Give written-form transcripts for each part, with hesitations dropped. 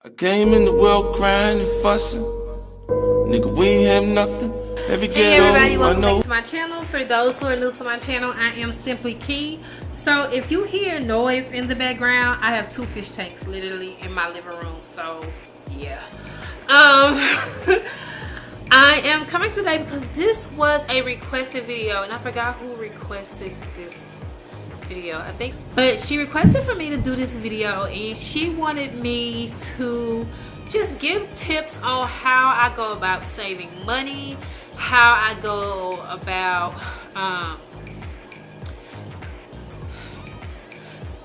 I came in the world crying and fussing. Nigga, we ain't have nothing. Hey everybody, welcome back to my channel. For those who are new to my channel, I am SimpliKeiis. So if you hear noise in the background, I have 2 fish tanks literally in my living room. So yeah. I am coming today because this was a requested video and I forgot who requested this video, I think, but she requested for me to do this video and she wanted me to just give tips on how I go about saving money, how I go about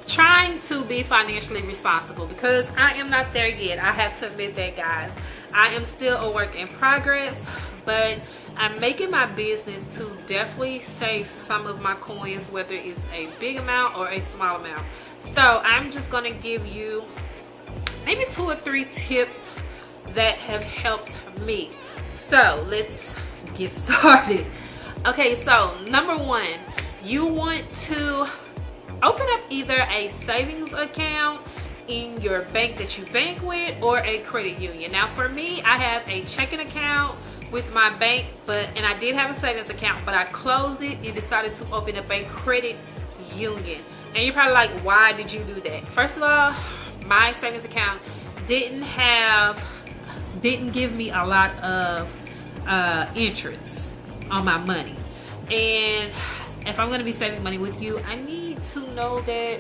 trying to be financially responsible, because I am not there yet. I have to admit that, guys. I am still a work in progress, but I'm making my business to definitely save some of my coins, whether it's a big amount or a small amount. So I'm just going to give you maybe 2 or 3 tips that have helped me. So let's get started. Okay, so number 1, you want to open up either a savings account in your bank that you bank with or a credit union. Now for me, I have a checking account with my bank, and I did have a savings account, but I closed it and decided to open up a credit union. And you're probably like, why did you do that? First of all, my savings account didn't give me a lot of interest on my money, and if I'm going to be saving money with you, I need to know that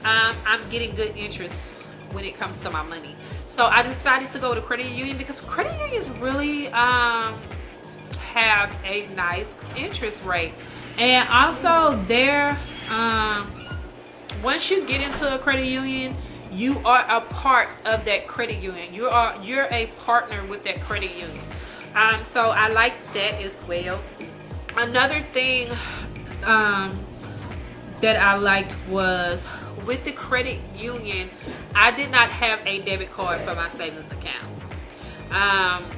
I'm getting good interest when it comes to my money. So I decided to go to credit union because credit unions really have a nice interest rate, and also they're once you get into a credit union, you are a part of that credit union. You're a partner with that credit union. So I like that as well. Another thing that I liked was, with the credit union, I did not have a debit card for my savings account.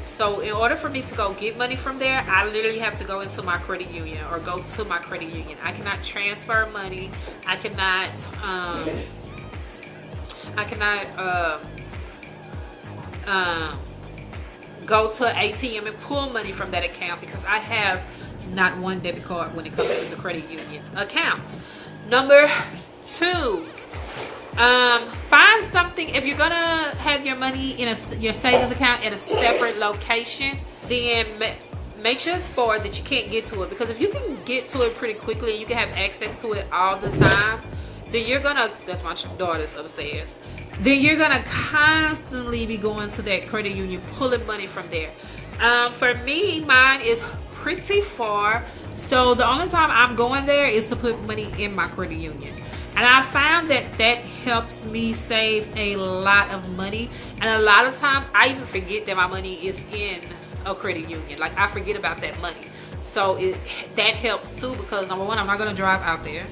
So in order for me to go get money from there, I literally have to go into my credit union or go to my credit union. I cannot transfer money. I cannot go to an ATM and pull money from that account because I have not one debit card when it comes to the credit union account. Number 2, find something. If you're gonna have your money in your savings account at a separate location, then make sure it's far that you can't get to it, because if you can get to it pretty quickly and you can have access to it all the time, then you're gonna, that's my daughter's upstairs, then you're gonna constantly be going to that credit union pulling money from there. For me, mine is pretty far, so the only time I'm going there is to put money in my credit union, and I found that helps me save a lot of money. And a lot of times I even forget that my money is in a credit union. Like, I forget about that money, so that helps too, because number 1, I'm not going to drive out there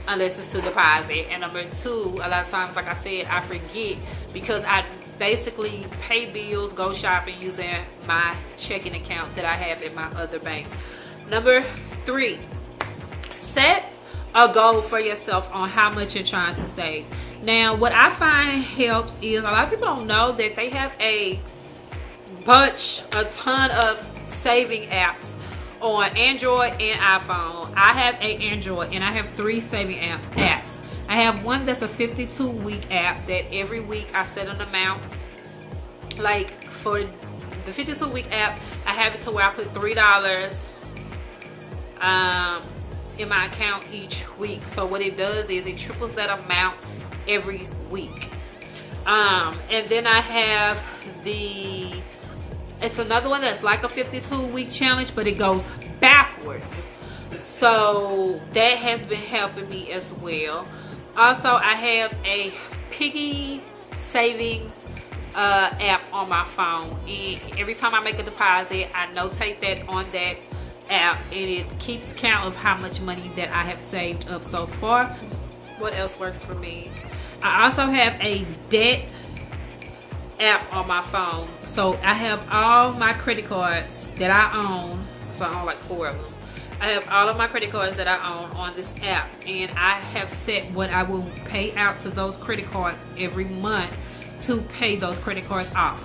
unless it's to deposit, and number 2, a lot of times, like I said, I forget because I basically pay bills, go shopping using my checking account that I have in my other bank. Number 3, set a goal for yourself on how much you're trying to save. Now, what I find helps is, a lot of people don't know that they have a ton of saving apps on Android and iPhone. I have an Android and I have 3 saving apps. I have one that's a 52-week app that every week I set an amount. Like for the 52-week app, I have it to where I put $3 in my account each week. So what it does is it triples that amount every week. And then I have it's another one that's like a 52-week challenge, but it goes backwards. So that has been helping me as well. Also, I have a piggy savings app on my phone, and every time I make a deposit, I notate that on that app, and it keeps count of how much money that I have saved up so far. What else works for me? I also have a debt app on my phone, so I have all my credit cards that I own. So I own like 4 of them. I have all of my credit cards that I own on this app, and I have set what I will pay out to those credit cards every month to pay those credit cards off.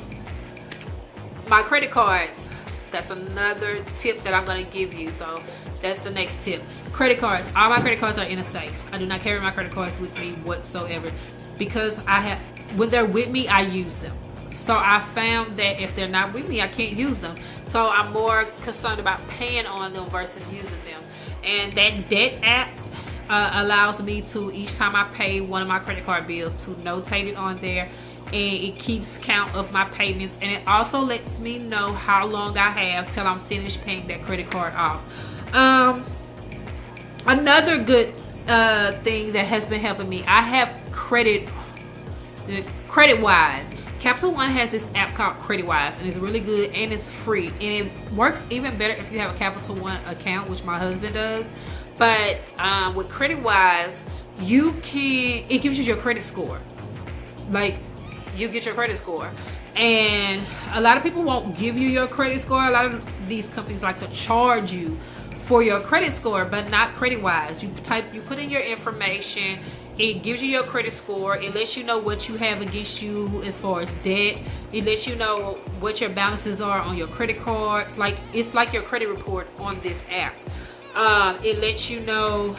My credit cards, that's another tip that I'm going to give you. So that's the next tip. Credit cards, all my credit cards are in a safe. I do not carry my credit cards with me whatsoever, because when they're with me, I use them. So I found that if they're not with me, I can't use them. So I'm more concerned about paying on them versus using them. And that debt app allows me to, each time I pay one of my credit card bills, to notate it on there, and it keeps count of my payments, and it also lets me know how long I have till I'm finished paying that credit card off. Another good thing that has been helping me, I have CreditWise. Capital One has this app called CreditWise, and it's really good and it's free, and it works even better if you have a Capital One account, which my husband does. But with CreditWise, it gives you your credit score. Like, you get your credit score, and a lot of people won't give you your credit score. A lot of these companies like to charge you for your credit score, but not CreditWise. You put in your information, it gives you your credit score, it lets you know what you have against you as far as debt, it lets you know what your balances are on your credit cards. Like, it's like your credit report on this app. It lets you know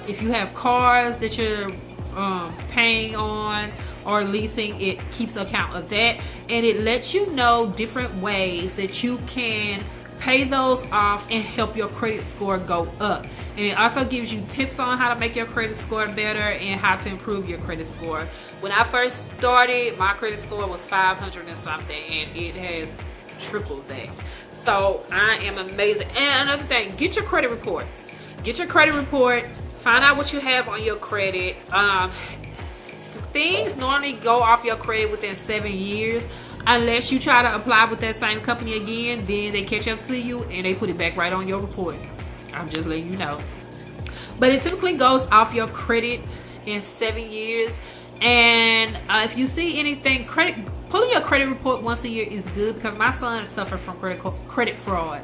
if you have cars that you're paying on or leasing, it keeps account of that, and it lets you know different ways that you can pay those off and help your credit score go up. And it also gives you tips on how to make your credit score better and how to improve your credit score. When I first started, my credit score was 500 and something, and it has tripled that. So I am amazing. And another thing, get your credit report. Get your credit report. Find out what you have on your credit. Things normally go off your credit within 7 years, unless you try to apply with that same company again. Then they catch up to you and they put it back right on your report. I'm just letting you know. But it typically goes off your credit in 7 years. And if you see anything, pulling your credit report once a year is good, because my son suffered from credit fraud,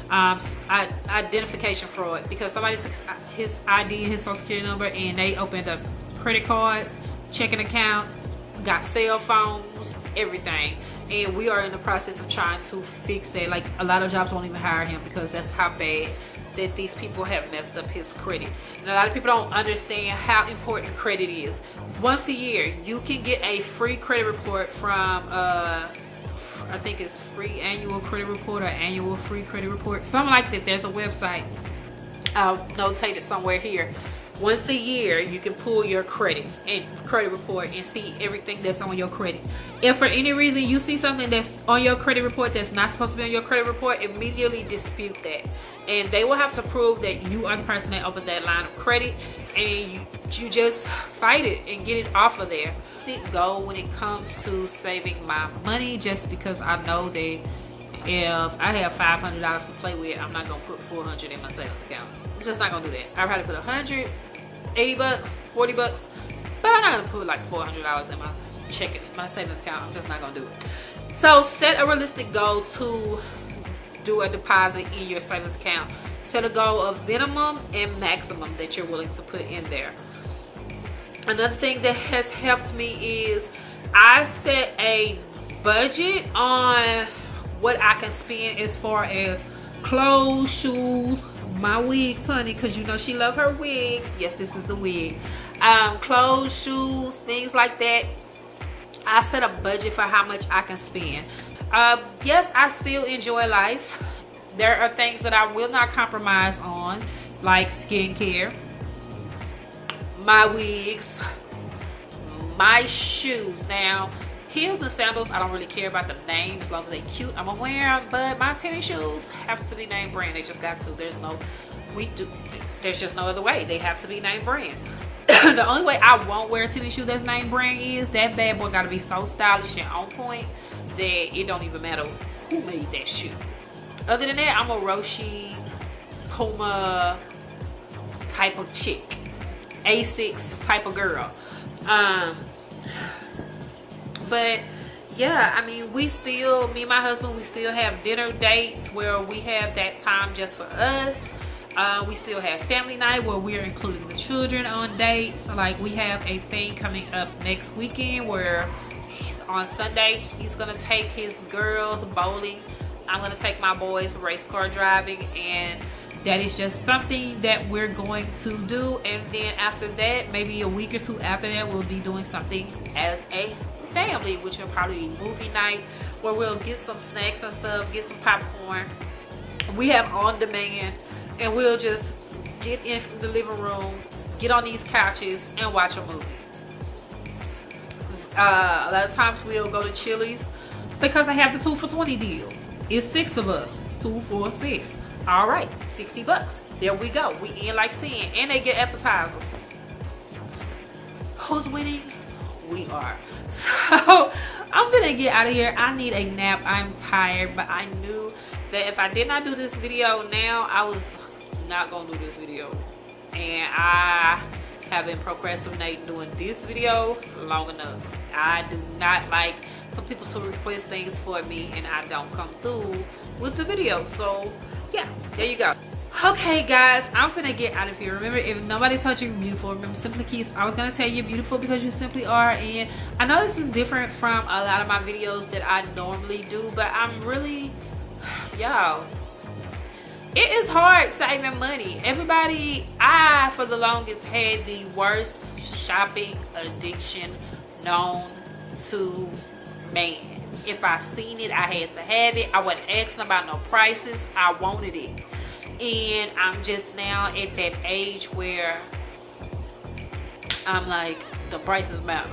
identification fraud, because somebody took his ID and his social security number, and they opened up credit cards, checking accounts, got cell phones, everything. And we are in the process of trying to fix that. Like, a lot of jobs won't even hire him because that's how bad that these people have messed up his credit. And a lot of people don't understand how important credit is. Once a year, you can get a free credit report from I think it's free annual credit report or annual free credit report, something like that. There's a website, I'll notate it somewhere here. Once a year, you can pull your credit report and see everything that's on your credit. If for any reason you see something that's on your credit report that's not supposed to be on your credit report, immediately dispute that. And they will have to prove that you are the person that opened that line of credit, and you just fight it and get it off of there. Go when it comes to saving my money, just because I know that if I have $500 to play with, I'm not going to put $400 in my savings account. I'm just not going to do that. I'd rather put $100, $80, $40, but I'm not going to put like $400 in my savings account. I'm just not going to do it. So set a realistic goal to do a deposit in your savings account. Set a goal of minimum and maximum that you're willing to put in there. Another thing that has helped me is I set a budget on what I can spend as far as clothes, shoes, my wigs, honey, because you know she love her wigs. Yes, this is a wig. Clothes, shoes, things like that. I set a budget for how much I can spend. Yes, I still enjoy life. There are things that I will not compromise on, like skincare, my wigs, my shoes. Now, heels and sandals, I don't really care about the name as long as they cute. I'm gonna wear them, but my tennis shoes have to be name brand. They just got to. There's just no other way. They have to be name brand. The only way I won't wear a tennis shoe that's name brand is that bad boy gotta be so stylish and on point that it don't even matter who made that shoe. Other than that, I'm a Roshi, Puma type of chick, Asics type of girl. But yeah, I mean, me and my husband, we still have dinner dates where we have that time just for us. We still have family night where we're including the children on dates. Like, we have a thing coming up next weekend where on Sunday, he's gonna take his girls bowling. I'm gonna take my boys race car driving, and that is just something that we're going to do. And then after that, maybe a week or two after that, we'll be doing something as a family, which will probably be movie night, where we'll get some snacks and stuff, get some popcorn. We have on demand, and we'll just get in from the living room, get on these couches, and watch a movie. A lot of times we'll go to Chili's because I have the 2 for $20 deal. It's 6 of us, 2 for $6. All right, $60. There we go. We in like sin, and they get appetizers. Who's winning? We are. So I'm gonna get out of here. I need a nap. I'm tired, but I knew that if I did not do this video now, I was not gonna do this video, and I have been procrastinating doing this video long enough. I do not like for people to request things for me and I don't come through with the video. So yeah, there you go. Okay guys, I'm finna get out of here. Remember, if nobody told you you're beautiful, remember SimpliKeiis, I was gonna tell you you're beautiful because you simply are. And I know this is different from a lot of my videos that I normally do, but I'm really, y'all, it is hard saving money. Everybody, I for the longest had the worst shopping addiction known to man. If I seen it, I had to have it. I wasn't asking about no prices. I wanted it. And I'm just now at that age where I'm like, the prices matter.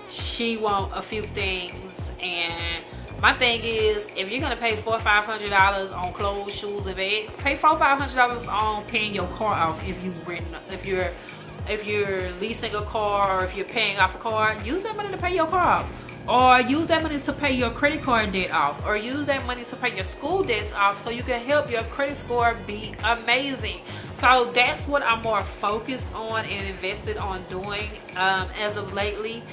She want a few things, and my thing is, if you're gonna pay $400 or $500 on clothes, shoes, and bags, pay $400 or $500 on paying your car off. If you're leasing a car, or if you're paying off a car, use that money to pay your car off. Or use that money to pay your credit card debt off, or use that money to pay your school debts off, so you can help your credit score be amazing. So that's what I'm more focused on and invested on doing as of lately.